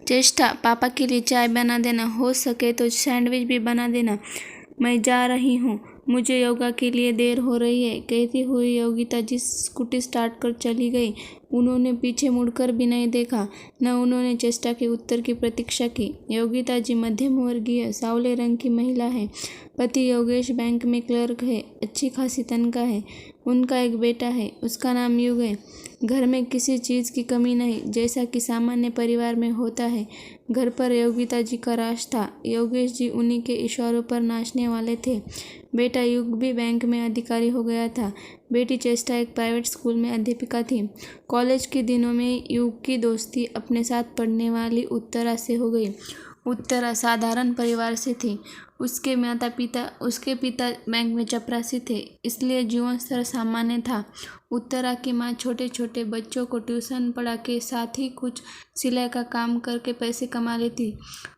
चेष्टा, पापा के लिए चाय बना देना, हो सके तो सैंडविच भी बना देना। मैं जा रही हूँ, मुझे योगा के लिए देर हो रही है, कहती हुई योगिता जी स्कूटी स्टार्ट कर चली गई। उन्होंने पीछे मुड़कर भी नहीं देखा, न उन्होंने चेष्टा के उत्तर की प्रतीक्षा की। योगिता जी मध्यम वर्गीय सांवले रंग की महिला है। पति योगेश बैंक में क्लर्क है, अच्छी खासी तनख्वाह है। उनका एक बेटा है, उसका नाम युग है। घर में किसी चीज़ की कमी नहीं, जैसा कि सामान्य परिवार में होता है। घर पर योगिता जी का राज था। योगेश जी उन्हीं के इशारों पर नाचने वाले थे। बेटा युग भी बैंक में अधिकारी हो गया था। बेटी चेष्टा एक प्राइवेट स्कूल में अध्यापिका थी। कॉलेज के दिनों में युग की दोस्ती अपने साथ पढ़ने वाली उत्तरा से हो गई। उत्तरा साधारण परिवार से थी। उसके पिता बैंक में चपरासी थे, इसलिए जीवन स्तर सामान्य था। उत्तरा की माँ छोटे छोटे बच्चों को ट्यूशन पढ़ा के साथ ही कुछ सिलाई का काम करके पैसे कमा लेती।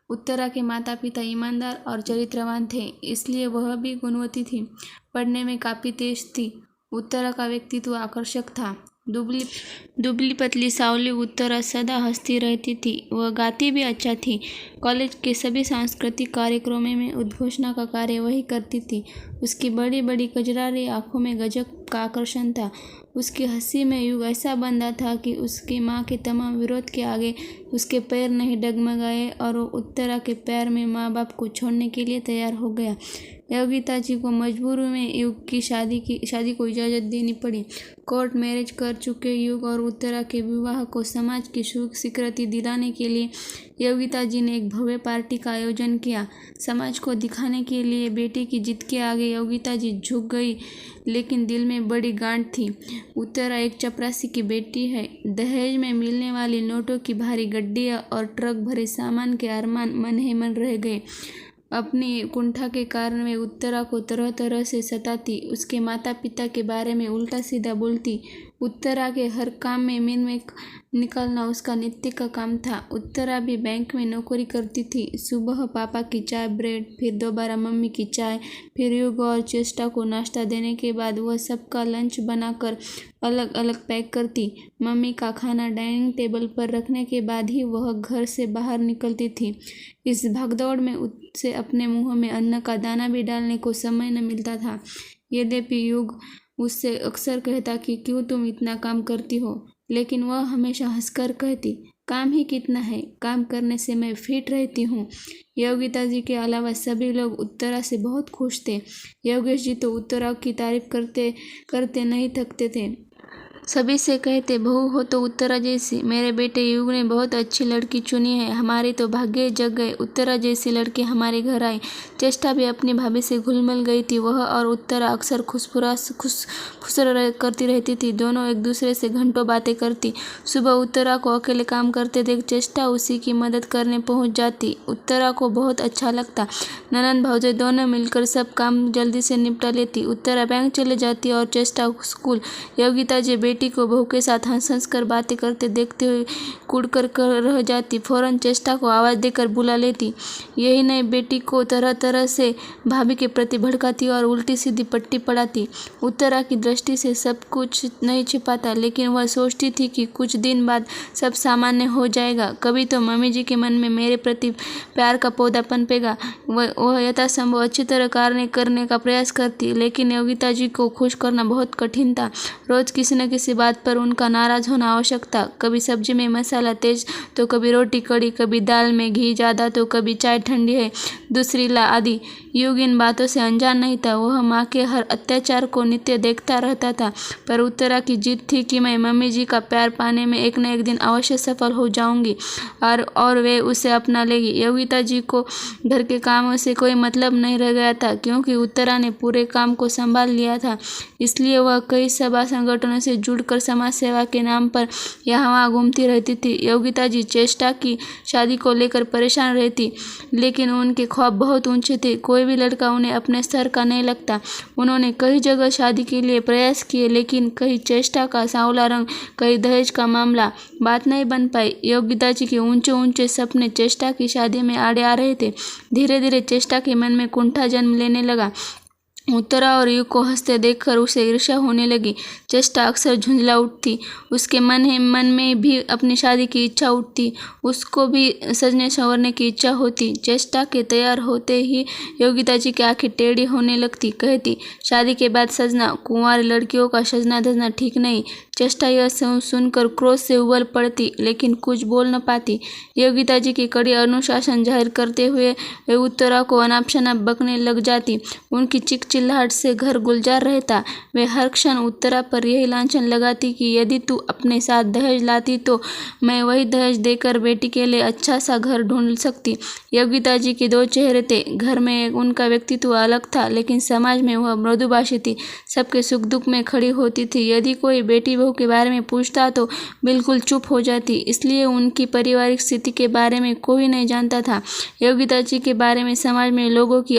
उत्तरा के माता पिता ईमानदार और चरित्रवान थे, इसलिए वह भी गुणवती थी। पढ़ने में काफ़ी तेज थी। उत्तरा का व्यक्तित्व आकर्षक था। दुबली पतली सांवली उत्तरा सदा हंसती रहती थी। वह गाती भी अच्छा थी। कॉलेज के सभी सांस्कृतिक कार्यक्रमों में उद्घोषणा का कार्य वही करती थी। उसकी बड़ी बड़ी कजरारी आंखों में गजब का आकर्षण था। उसकी हंसी में युग ऐसा बंधा था कि उसकी माँ के तमाम विरोध के आगे उसके पैर नहीं डगमगाए और वो उत्तरा के प्यार में माँ बाप को छोड़ने के लिए तैयार हो गया। योगिता जी को मजबूरी में युग की शादी को इजाज़त देनी पड़ी। कोर्ट मैरिज कर चुके युग और उत्तरा के विवाह को समाज की स्वीकृति दिलाने के लिए योगिता जी ने एक भव्य पार्टी का आयोजन किया। समाज को दिखाने के लिए बेटी की जिद के आगे योगिता जी झुक गई, लेकिन दिल में बड़ी गांठ थी। उत्तरा एक चपरासी की बेटी है। दहेज में मिलने वाली नोटों की भारी गड्डियाँ और ट्रक भरे सामान के अरमान मन ही मन रह गए। अपनी कुंठा के कारण वे उत्तरा को तरह तरह से सताती, उसके माता पिता के बारे में उल्टा सीधा बोलती। उत्तरा के हर काम में मीन में निकालना उसका नित्य का काम था। उत्तरा भी बैंक में नौकरी करती थी। सुबह पापा की चाय ब्रेड, फिर दोबारा मम्मी की चाय, फिर युग और चेष्टा को नाश्ता देने के बाद वह सबका लंच बनाकर अलग अलग पैक करती। मम्मी का खाना डाइनिंग टेबल पर रखने के बाद ही वह घर से बाहर निकलती थी। इस भागदौड़ में उसे अपने मुंह में अन्न का दाना भी डालने को समय न मिलता था। यद्यपि युग उससे अक्सर कहता कि क्यों तुम इतना काम करती हो, लेकिन वह हमेशा हंसकर कहती, काम ही कितना है, काम करने से मैं फिट रहती हूँ। योगिता जी के अलावा सभी लोग उत्तरा से बहुत खुश थे। योगेश जी तो उत्तरा की तारीफ करते करते नहीं थकते थे। सभी से कहते, बहू हो तो उत्तरा जैसी। मेरे बेटे युग ने बहुत अच्छी लड़की चुनी है, हमारी तो भाग्य जग गए, उत्तरा जैसी लड़की हमारे घर आई। चेष्टा भी अपनी भाभी से घुल मिल गई थी। वह और उत्तरा अक्सर खुश करती रहती थी। दोनों एक दूसरे से घंटों बातें करती। सुबह उत्तरा को अकेले काम करते देख चेष्टा उसी की मदद करने पहुंच जाती। उत्तरा को बहुत अच्छा लगता। ननद भौजाई दोनों मिलकर सब काम जल्दी से निपटा लेती। उत्तरा बैंक चले जाती और चेष्टा स्कूल। योगिता जी बेटी को बहू के साथ हंस हंस कर बातें करते देखते हुए कुड़कर रह जाती। फौरन चेष्टा को आवाज़ देकर बुला लेती। यही नहीं, बेटी को तरह तरह से भाभी के प्रति भड़काती और उल्टी सीधी पट्टी पड़ाती। उत्तरा की दृष्टि से सब कुछ नहीं छिपाता, लेकिन वह सोचती थी कि कुछ दिन बाद सब सामान्य हो जाएगा। कभी तो मम्मी जी के मन में मेरे प्रति प्यार का पौधा पनपेगा। वह यथासंभव अच्छी तरह कार्य करने का प्रयास करती, लेकिन योगिता जी को खुश करना बहुत कठिन था। रोज किसी न किसी बात पर उनका नाराज होना आवश्यक था। कभी सब्जी में मसाला तेज तो कभी रोटी कड़ी, कभी दाल में घी ज़्यादा तो कभी चाय ठंडी है, दूसरी ला आदि। युग इन बातों से अनजान नहीं था। वह माँ के हर अत्याचार को नित्य देखता रहता था, पर उत्तरा की जिद थी कि मैं मम्मी जी का प्यार पाने में एक न एक दिन अवश्य सफल हो जाऊंगी और वे उसे अपना लेगी। योगिता जी को घर के कामों से कोई मतलब नहीं रह गया था, क्योंकि उत्तरा ने पूरे काम को संभाल लिया था। इसलिए वह कई सभा संगठनों से जुड़कर समाज सेवा के नाम पर यहाँ वहाँ घूमती रहती थी। योगिता जी चेष्टा की शादी को लेकर परेशान रहती, लेकिन उनके ख्वाब बहुत ऊंचे थे। कोई भी लड़का उन्हें अपने स्तर का नहीं लगता। उन्होंने कई जगह शादी के लिए प्रयास किए, लेकिन कहीं चेष्टा का सांवला रंग, कहीं दहेज का मामला, बात नहीं बन पाई। योगिता जी के ऊंचे ऊंचे सपने चेष्टा की शादी में आड़े आ रहे थे। धीरे धीरे चेष्टा के मन में कुंठा जन्म लेने लगा। उत्तरा और युग को हंसते देखकर उसे ईर्ष्या होने लगी। चेष्टा अक्सर झुंझला उठती। उसके मन में भी अपनी शादी की इच्छा उठती। उसको भी सजने संवरने की इच्छा होती। चेष्टा के तैयार होते ही योगिता जी की आंखें टेढ़ी होने लगती। कहती, शादी के बाद सजना, कुंवारी लड़कियों का सजना धजना ठीक नहीं। चेष्टा यह सुनकर क्रोध से उबल पड़ती, लेकिन कुछ बोल न पाती। योगिता जी की कड़ी अनुशासन जाहिर करते हुए वे उत्तरा को अनाप शनाप बकने लग जाती। उनकी चिक चिल्लाहट से घर गुलजार रहता। वे हर क्षण उत्तरा पर यही लांछन लगाती कि यदि तू अपने साथ दहेज लाती तो मैं वही दहेज देकर बेटी के लिए अच्छा सा घर ढूंढ सकती। योगिता जी के दो चेहरे थे। घर में उनका व्यक्तित्व अलग था, लेकिन समाज में वह मृदुभाषी थी। सबके सुख दुख में खड़ी होती थी। यदि कोई बेटी बहू के बारे में पूछता तो बिल्कुल चुप हो जाती। इसलिए उनकी पारिवारिक स्थिति के बारे में कोई नहीं जानता था। योगिता जी के बारे में समाज में लोगों की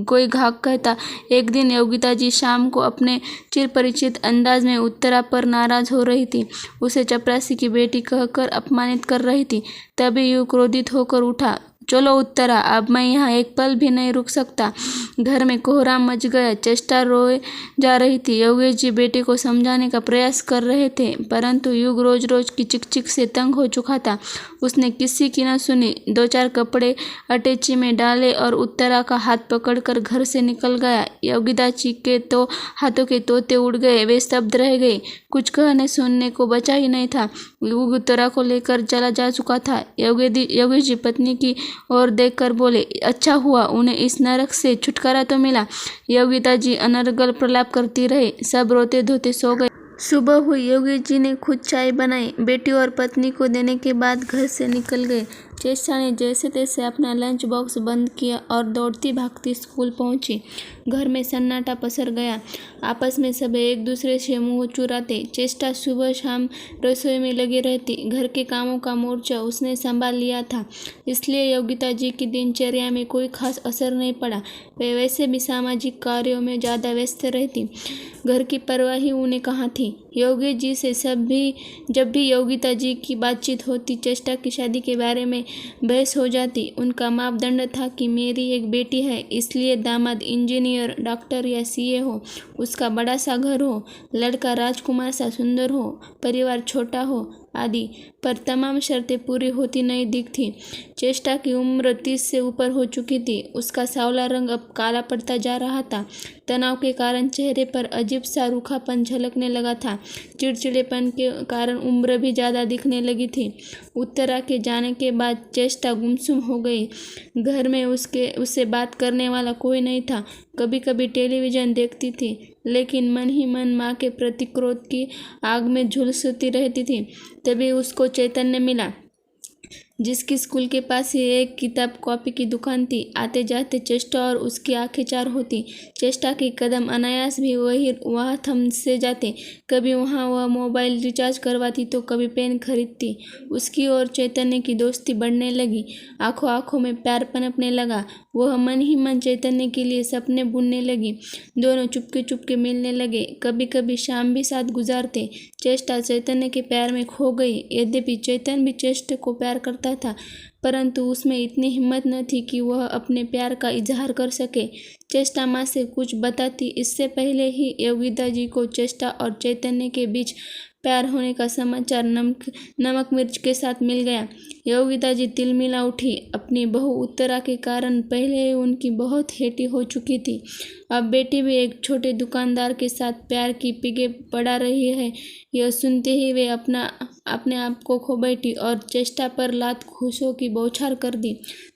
कोई घाक कहता। एक दिन योगिता जी शाम को अपने चिरपरिचित अंदाज में उत्तरा पर नाराज हो रही थी। उसे चपरासी की बेटी कहकर अपमानित कर रही थी। तभी युग क्रोधित होकर उठा। चलो उत्तरा, अब मैं यहाँ एक पल भी नहीं रुक सकता। घर में कोहराम मच गया। चेष्टा रोए जा रही थी। योगेश जी बेटे को समझाने का प्रयास कर रहे थे, परंतु युग रोज रोज की चिकचिक से तंग हो चुका था। उसने किसी की न सुनी। 2-4 कपड़े अटैची में डाले और उत्तरा का हाथ पकड़कर घर से निकल गया। योगिता जी के तो हाथों के तोते उड़ गए। वे स्तब्ध रह गई। कुछ कहने सुनने को बचा ही नहीं था। युग उत्तरा को लेकर चला जा चुका था। योगेश जी पत्नी की और देखकर बोले, अच्छा हुआ उन्हें इस नरक से छुटकारा तो मिला। योगिता जी अनर्गल प्रलाप करती रही। सब रोते धोते सो गए। सुबह हुई। योगेश जी ने खुद चाय बनाई। बेटी और पत्नी को देने के बाद घर से निकल गए। चेष्टा ने जैसे तैसे अपना लंच बॉक्स बंद किया और दौड़ती भागती स्कूल पहुंची। घर में सन्नाटा पसर गया। आपस में सब एक दूसरे से मुंह चुराते। चेष्टा सुबह शाम रसोई में लगी रहती। घर के कामों का मोर्चा उसने संभाल लिया था, इसलिए योगिता जी की दिनचर्या में कोई खास असर नहीं पड़ा। वे वैसे भी सामाजिक कार्यों में ज़्यादा व्यस्त रहती। घर की परवाह ही उन्हें कहाँ थी। योगेश जी से जब भी योगिता जी की बातचीत होती, चेष्टा की शादी के बारे में बहस हो जाती। उनका मापदंड था कि मेरी एक बेटी है, इसलिए दामाद इंजीनियर, डॉक्टर या सीए हो, उसका बड़ा सा घर हो, लड़का राजकुमार सा सुंदर हो, परिवार छोटा हो आदि। पर तमाम शर्तें पूरी होती नहीं दिखती। चेष्टा की उम्र 30 से ऊपर हो चुकी थी। उसका सांवला रंग अब काला पड़ता जा रहा था। तनाव के कारण चेहरे पर अजीब सा रूखापन झलकने लगा था। चिड़चिड़ेपन के कारण उम्र भी ज़्यादा दिखने लगी थी। उत्तरा के जाने के बाद चेष्टा गुमसुम हो गई। घर में उससे बात करने वाला कोई नहीं था। कभी कभी टेलीविज़न देखती थी, लेकिन मन ही मन माँ के प्रति क्रोध की आग में झुलसती रहती थी। तभी उसको चैतन्य मिला, जिसकी स्कूल के पास ही एक किताब कॉपी की दुकान थी। आते जाते चेष्टा और उसकी आंखें चार होती। चेष्टा के कदम अनायास भी वहाँ थम से जाते। कभी वहाँ वह मोबाइल रिचार्ज करवाती तो कभी पेन खरीदती। उसकी और चैतन्य की दोस्ती बढ़ने लगी। आंखों आंखों में प्यार पनपने लगा। वह मन ही मन चैतन्य के लिए सपने बुनने लगी। दोनों चुपके चुपके मिलने लगे। कभी कभी शाम भी साथ गुजारते। चेष्टा चैतन्य के प्यार में खो गई। यद्यपि चैतन्य भी चेष्टा को प्यार करता था, परंतु उसमें इतनी हिम्मत न थी कि वह अपने प्यार का इजहार कर सके। चेष्टा माँ से कुछ बताती इससे पहले ही योगिता जी को चेष्टा और चैतन्य के बीच प्यार होने का समाचार नमक मिर्च के साथ मिल गया। योगिता जी तिलमिला उठी। अपनी बहू उत्तरा के कारण पहले ही उनकी बहुत हेटी हो चुकी थी। अब बेटी भी एक छोटे दुकानदार के साथ प्यार की पिगे पड़ा रही है, यह सुनते ही वे अपने आप को खो बैठी और चेष्टा पर लात खुशियों की बौछार कर दी।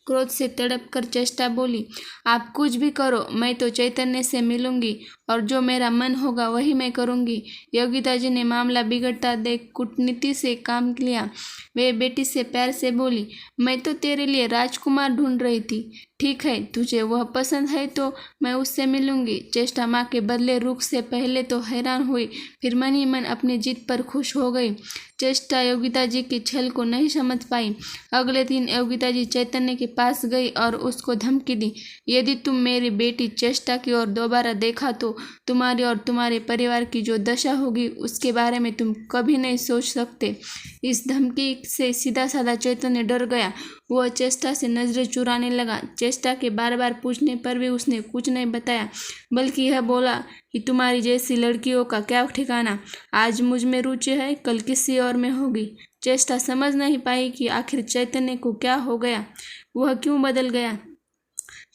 क्रोध से तड़प कर चेष्टा बोली, आप कुछ भी करो, मैं तो चैतन्य से मिलूंगी और जो मेरा मन होगा वही मैं करूंगी। योगिता जी ने मामला बिगड़ता देख कूटनीति से काम लिया। वे बेटी से प्यार से बोली, मैं तो तेरे लिए राजकुमार ढूंढ रही थी। ठीक है, तुझे वह पसंद है तो मैं उससे मिलूंगी। चेष्टा माँ के बदले रुख से पहले तो हैरान हुई, फिर मन ही मन अपनी जीत पर खुश हो गई। चेष्टा योगिता जी के छल को नहीं समझ पाई। अगले दिन योगिता जी चैतन्य के पास गई और उसको धमकी दी, यदि तुम मेरी बेटी चेष्टा की ओर दोबारा देखा तो तुम्हारी और तुम्हारे परिवार की जो दशा होगी उसके बारे में तुम कभी नहीं सोच सकते। इस धमकी से सीधा साधा चैतन्य डर गया। वह चेष्टा से नजरें चुराने लगा। चेष्टा के बार बार पूछने पर भी उसने कुछ नहीं बताया, बल्कि यह बोला कि तुम्हारी जैसी लड़कियों का क्या ठिकाना। आज मुझ में रुचि है, कल किसी और में होगी। चेष्टा समझ नहीं पाई कि आखिर चैतन्य को क्या हो गया, वह क्यों बदल गया।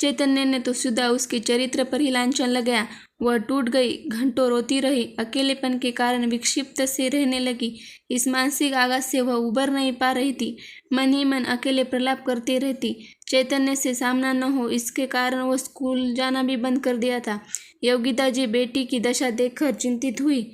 चैतन्य ने तो सीधा उसके चरित्र पर ही लांछन लगाया। वह टूट गई, घंटों रोती रही, अकेलेपन के कारण विक्षिप्त से रहने लगी। इस मानसिक आघात से वह उबर नहीं पा रही थी, मन ही मन अकेले प्रलाप करती रहती। चैतन्य से सामना न हो इसके कारण वह स्कूल जाना भी बंद कर दिया था। योगिता जी बेटी की दशा देखकर चिंतित हुई।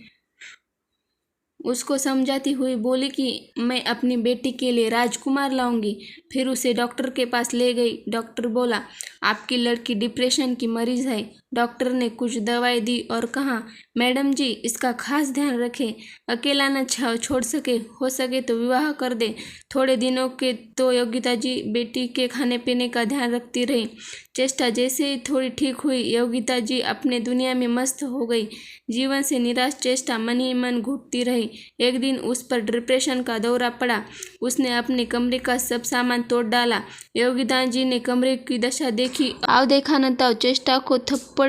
उसको समझाती हुई बोली कि मैं अपनी बेटी के लिए राजकुमार लाऊंगी। फिर उसे डॉक्टर के पास ले गई। डॉक्टर बोला, आपकी लड़की डिप्रेशन की मरीज है। डॉक्टर ने कुछ दवाई दी और कहा, मैडम जी इसका खास ध्यान रखें, अकेला न छोड़ सके, हो सके तो विवाह कर दे। थोड़े दिनों के तो योगिता जी बेटी के खाने पीने का ध्यान रखती रही। चेष्टा जैसे ही थोड़ी ठीक हुई, योगिता जी अपने दुनिया में मस्त हो गई। जीवन से निराश चेष्टा मन ही मन घुटती रही। एक दिन उस पर डिप्रेशन का दौरा पड़ा। उसने अपने कमरे का सब सामान तोड़ डाला। योगिता जी ने कमरे की दशा देखी। आओ देखा न ताओ, चेष्टा को थप्पड़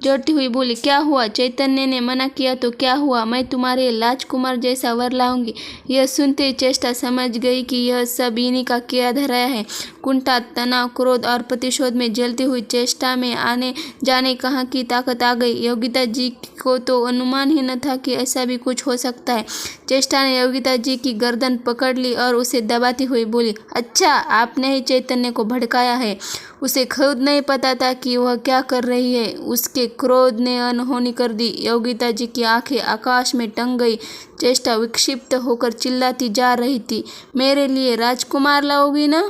जड़ती हुई बोली, क्या हुआ? चैतन्य ने मना किया तो क्या हुआ, मैं तुम्हारे राजकुमार जैसा वर लाऊंगी। यह सुनते ही चेष्टा समझ गई कि यह सब इन्हीं का किया धराया है। कुंठा, तनाव, क्रोध और प्रतिशोध में जलती हुई चेष्टा में आने जाने कहाँ की ताकत आ गई। योगिता जी को तो अनुमान ही न था कि ऐसा भी कुछ हो सकता है। चेष्टा ने योगिता जी की गर्दन पकड़ ली और उसे दबाती हुई बोली, अच्छा आपने ही चैतन्य को भड़काया है। उसे खुद नहीं पता था कि वह क्या कर रही है। उसके क्रोध ने अनहोनी कर दी। योगिता जी की आंखें आकाश में टंग गई। चेष्टा विक्षिप्त होकर चिल्लाती जा रही थी, मेरे लिए राजकुमार लाओगी ना?